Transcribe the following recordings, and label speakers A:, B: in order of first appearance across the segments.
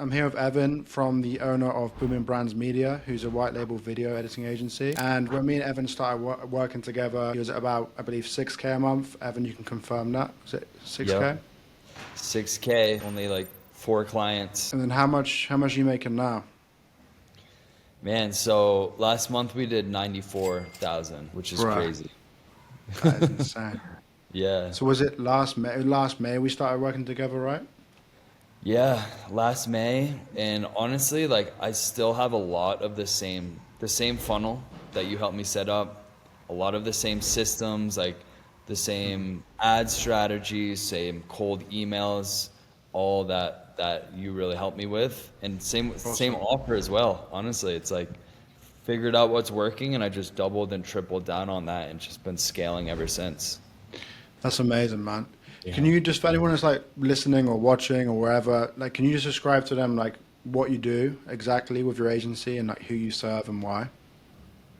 A: I'm here with Evan from the owner of Booming Brands Media, who's a white label video editing agency. And when me and Evan started working together, he was at about, I believe, 6K a month. Evan, you can confirm that. Was it 6K?
B: Yep. 6K, only like 4 clients.
A: And then how much are you making now?
B: Man, so last month we did 94,000, which is
A: Bruh.
B: crazy.
A: That is insane.
B: Yeah.
A: So was it last May? Last May we started working together, right?
B: Yeah, last May, and honestly, like I still have a lot of the same funnel that you helped me set up, a lot of the same systems, like the same ad strategies, same cold emails, all that you really helped me with, and same offer as well. Honestly, it's like figured out what's working, and I just doubled and tripled down on that, and just been scaling ever since.
A: That's amazing, man.
B: Yeah.
A: Can you just, for anyone who's like listening or watching or wherever, like, can you just describe to them like what you do exactly with your agency and like who you serve and why?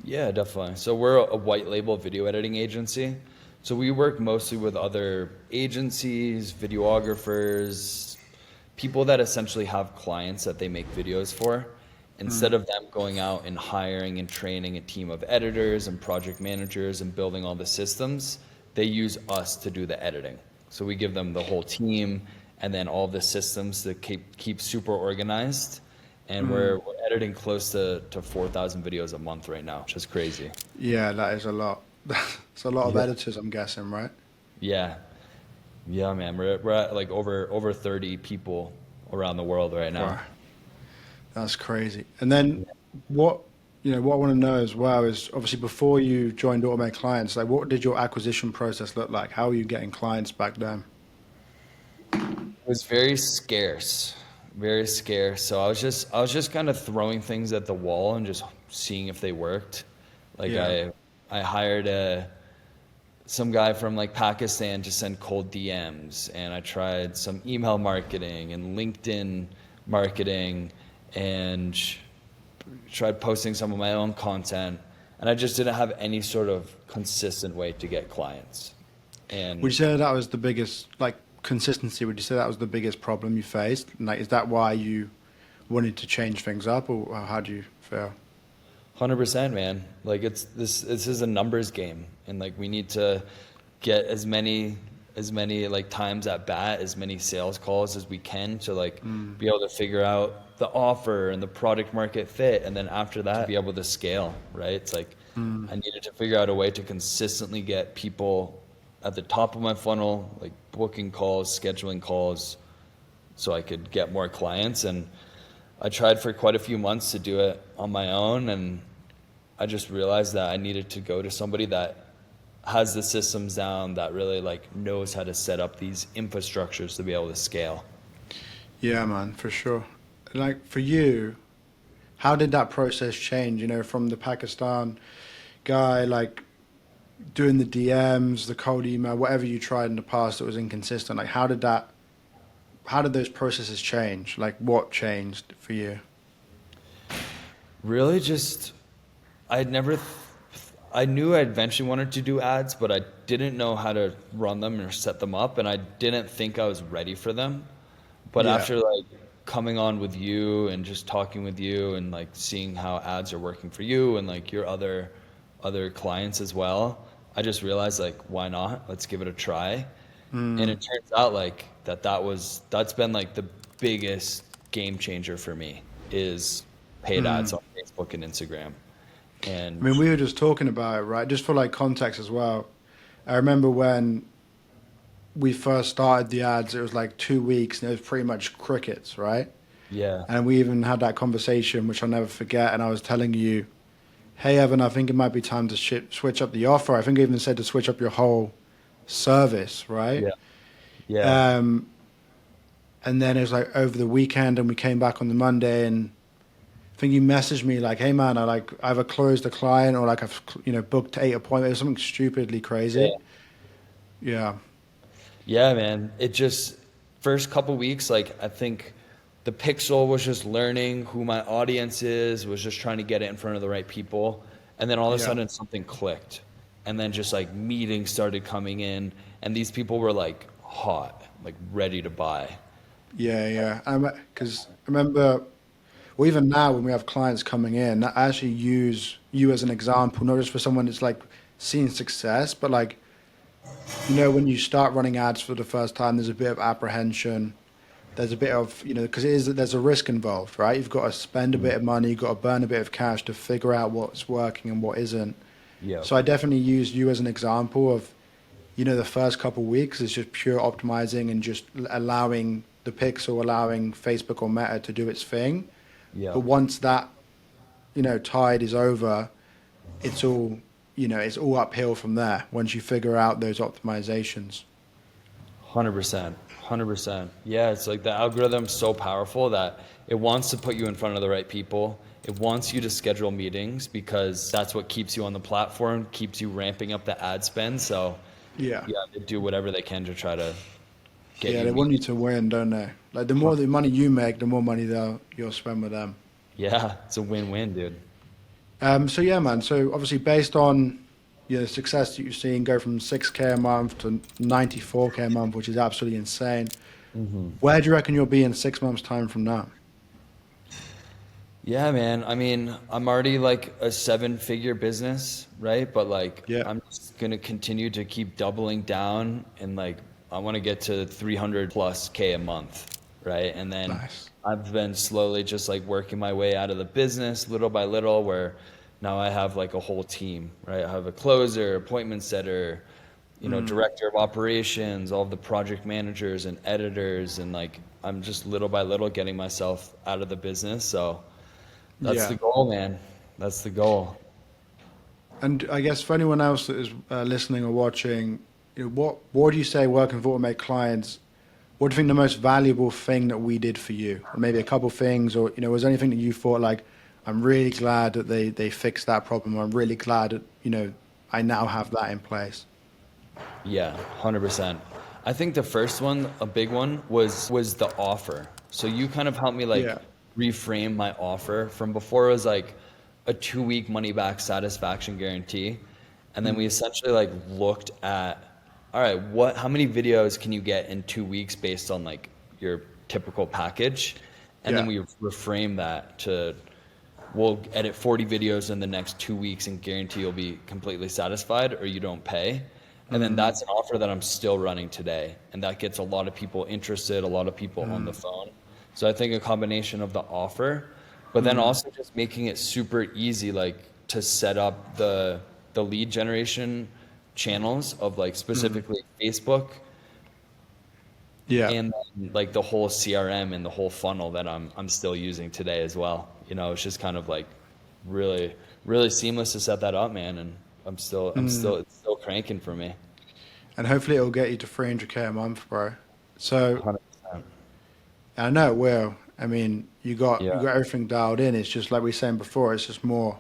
B: Yeah, definitely. So we're a white label video editing agency. So we work mostly with other agencies, videographers, people that essentially have clients that they make videos for. Instead of them going out and hiring and training a team of editors and project managers and building all the systems, they use us to do the editing. So we give them the whole team and then all the systems to keep super organized. And we're editing close to 4,000 videos a month right now, which is crazy.
A: Yeah, that is a lot. It's a lot of editors, I'm guessing, right?
B: Yeah. Yeah, man. We're at like over 30 people around the world right now.
A: Wow. That's crazy. And then what I want to know as well is obviously before you joined Automate Clients, like what did your acquisition process look like? How were you getting clients back then?
B: It was very scarce, very scarce. So I was just kind of throwing things at the wall and just seeing if they worked. Like
A: Yeah.
B: I hired some guy from like Pakistan to send cold DMs, and I tried some email marketing and LinkedIn marketing and tried posting some of my own content, and I just didn't have any sort of consistent way to get clients. And
A: Would you say that was the biggest, like consistency, would you say that was the biggest problem you faced? Like, is that why you wanted to change things up or how do you feel?
B: 100%, man. Like this is a numbers game, and like we need to get as many like times at bat, as many sales calls as we can to like be able to figure out the offer and the product market fit, and then after that to be able to scale, right? It's like I needed to figure out a way to consistently get people at the top of my funnel, like booking calls, scheduling calls, so I could get more clients. And I tried for quite a few months to do it on my own, and I just realized that I needed to go to somebody that has the systems down, that really like knows how to set up these infrastructures to be able to scale.
A: Yeah, man, for sure. Like for you, how did that process change, from the Pakistan guy, like doing the DMs, the cold email, whatever you tried in the past that was inconsistent? Like how did those processes change? Like what changed for you?
B: Really just, I knew I eventually wanted to do ads, but I didn't know how to run them or set them up, and I didn't think I was ready for them. But
A: Yeah.
B: after like coming on with you and just talking with you and like seeing how ads are working for you and like your other clients as well, I just realized like, why not? Let's give it a try. And it turns out like that's been like the biggest game changer for me is paid ads on Facebook and Instagram.
A: I
B: And
A: mean, we were just talking about it, right? Just for like context as well. I remember when we first started the ads, it was like 2 weeks and it was pretty much crickets, right?
B: yeah,
A: And we even had that conversation, which I'll never forget. And I was telling you, hey, Evan, I think it might be time to switch up the offer. I think I even said to switch up your whole service, right?
B: yeah, yeah.
A: And then it was like over the weekend and we came back on the Monday and I think you messaged me like, hey man, I like either closed a client or like I've, booked 8 appointments, it was something stupidly crazy.
B: Yeah.
A: Yeah.
B: Yeah, man. It just first couple weeks, like I think the Pixel was just learning who my audience is, was just trying to get it in front of the right people. And then all of a
A: Yeah.
B: sudden something clicked. And then just like meetings started coming in, and these people were like hot, like ready to buy.
A: Yeah. Because I remember, well, even now when we have clients coming in, I actually use you as an example, not just for someone that's like seeing success, but like, when you start running ads for the first time, there's a bit of apprehension. There's a bit of, because there's a risk involved, right? You've got to spend a
B: Mm.
A: bit of money, you've got to burn a bit of cash to figure out what's working and what isn't.
B: Yeah.
A: So I definitely use you as an example of, the first couple of weeks is just pure optimizing and just allowing the pixel, allowing Facebook or Meta to do its thing.
B: Yeah.
A: But once that, tide is over, it's all, it's all uphill from there once you figure out those optimizations.
B: 100%. 100%. Yeah, it's like the algorithm's so powerful that it wants to put you in front of the right people. It wants you to schedule meetings because that's what keeps you on the platform, keeps you ramping up the ad spend. So,
A: Yeah.
B: yeah, they do whatever they can to try to get
A: Yeah,
B: you
A: they want you
B: meetings.
A: to win, don't they? Like the more the money you make, the more money you'll spend with them.
B: Yeah, it's a win-win, dude.
A: So yeah, man. So obviously, based on the success that you've seen, go from 6K a month to 94K a month, which is absolutely insane. Where do you reckon you'll be in 6 months' time from now?
B: Yeah, man. I mean, I'm already like a seven-figure business, right? But like,
A: Yeah,
B: I'm just gonna continue to keep doubling down and like, I want to get to 300 plus K a month, right? And then
A: nice.
B: I've been slowly just like working my way out of the business little by little, where now I have like a whole team, right? I have a closer, appointment setter, director of operations, all of the project managers and editors, and like, I'm just little by little getting myself out of the business. So. That's the
A: Yeah.
B: goal, man. That's the goal.
A: And I guess for anyone else that is listening or watching, what do you say working for Automate clients? What do you think the most valuable thing that we did for you? Or maybe a couple things, or was there anything that you thought like, I'm really glad that they fixed that problem. Or I'm really glad that I now have that in place.
B: Yeah, 100%. I think the first one, a big one, was the offer. So you kind of helped me like
A: Yeah.
B: reframe my offer from before it was like a 2 week money back satisfaction guarantee. And then we essentially like looked at, all right, how many videos can you get in 2 weeks based on like your typical package? And then
A: Yeah.
B: we reframe that to, we'll edit 40 videos in the next 2 weeks and guarantee you'll be completely satisfied or you don't pay. And then that's an offer that I'm still running today. And that gets a lot of people interested, a lot of people on the phone. So I think a combination of the offer, but then also just making it super easy, like to set up the lead generation channels of like specifically Facebook
A: Yeah.
B: and like the whole CRM and the whole funnel that I'm still using today as well. It's just kind of like really, really seamless to set that up, man. And it's still cranking for me.
A: And hopefully it'll get you to 300K a month, bro. So
B: 100%.
A: I know it will. I mean, you
B: Yeah.
A: got everything dialed in. It's just like we were saying before. It's just more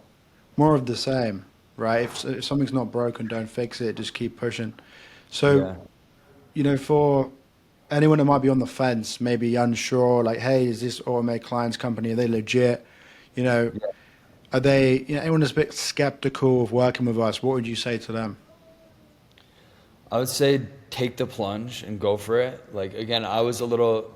A: of the same, right? If something's not broken, don't fix it. Just keep pushing. So
B: Yeah.
A: for anyone that might be on the fence, maybe unsure, like, hey, is this Automate Clients company? Are they legit? You know,
B: Yeah.
A: are they? Anyone that's a bit skeptical of working with us? What would you say to them?
B: I would say take the plunge and go for it. Like again, I was a little,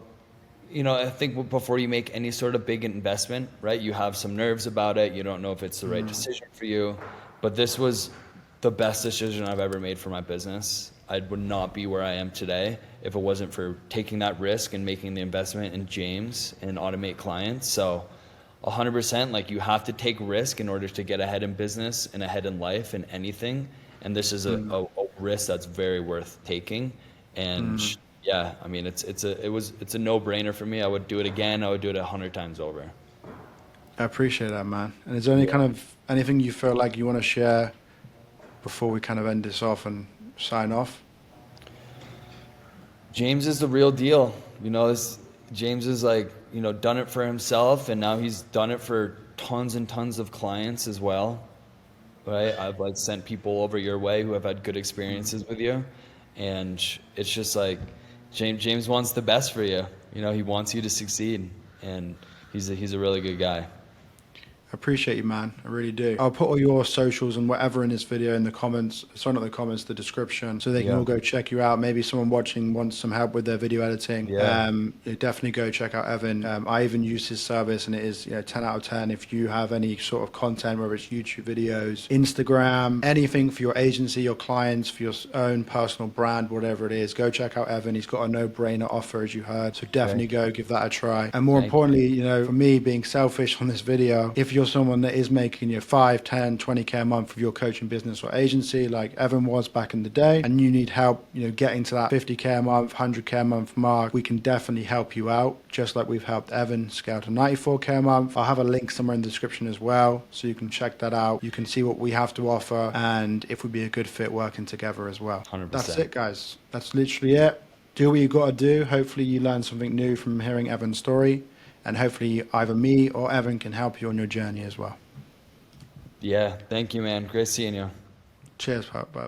B: I think before you make any sort of big investment, right? You have some nerves about it. You don't know if it's the right decision for you. But this was the best decision I've ever made for my business. I would not be where I am today if it wasn't for taking that risk and making the investment in James and Automate Clients. So 100%, like you have to take risk in order to get ahead in business and ahead in life and anything. And this is a risk that's very worth taking. And yeah, I mean, it's a no-brainer for me. I would do it again. I would do it 100 times over.
A: I appreciate that, man. And is there any
B: Yeah.
A: kind of anything you feel like you want to share before we kind of end this off and sign off?
B: James is the real deal. James is like, done it for himself, and now he's done it for tons and tons of clients as well. Right? I've like sent people over your way who have had good experiences with you, and it's just like James wants the best for you. He wants you to succeed, and he's a really good guy.
A: I appreciate you, man. I really do. I'll put all your socials and whatever in this video in the comments. Sorry, not the comments, the description, so they can
B: Yeah.
A: all go check you out. Maybe someone watching wants some help with their video editing.
B: Yeah.
A: Definitely go check out Evan. I even use his service, and it is 10 out of 10. If you have any sort of content, whether it's YouTube videos, Instagram, anything for your agency, your clients, for your own personal brand, whatever it is, go check out Evan. He's got a no-brainer offer, as you heard. So definitely go give that a try. And more importantly, for me, being selfish on this video, if you're someone that is making your 5, 10, 20K a month with your coaching business or agency, like Evan was back in the day, and you need help, getting to that 50K a month, 100K a month mark, we can definitely help you out, just like we've helped Evan scale to 94K a month. I'll have a link somewhere in the description as well, so you can check that out. You can see what we have to offer, and if we'd be a good fit working together as well.
B: 100%.
A: That's it, guys. That's literally it. Do what you got to do. Hopefully you learn something new from hearing Evan's story. And hopefully either me or Evan can help you on your journey as well.
B: Yeah. Thank you, man. Great seeing you.
A: Cheers. Bye bye.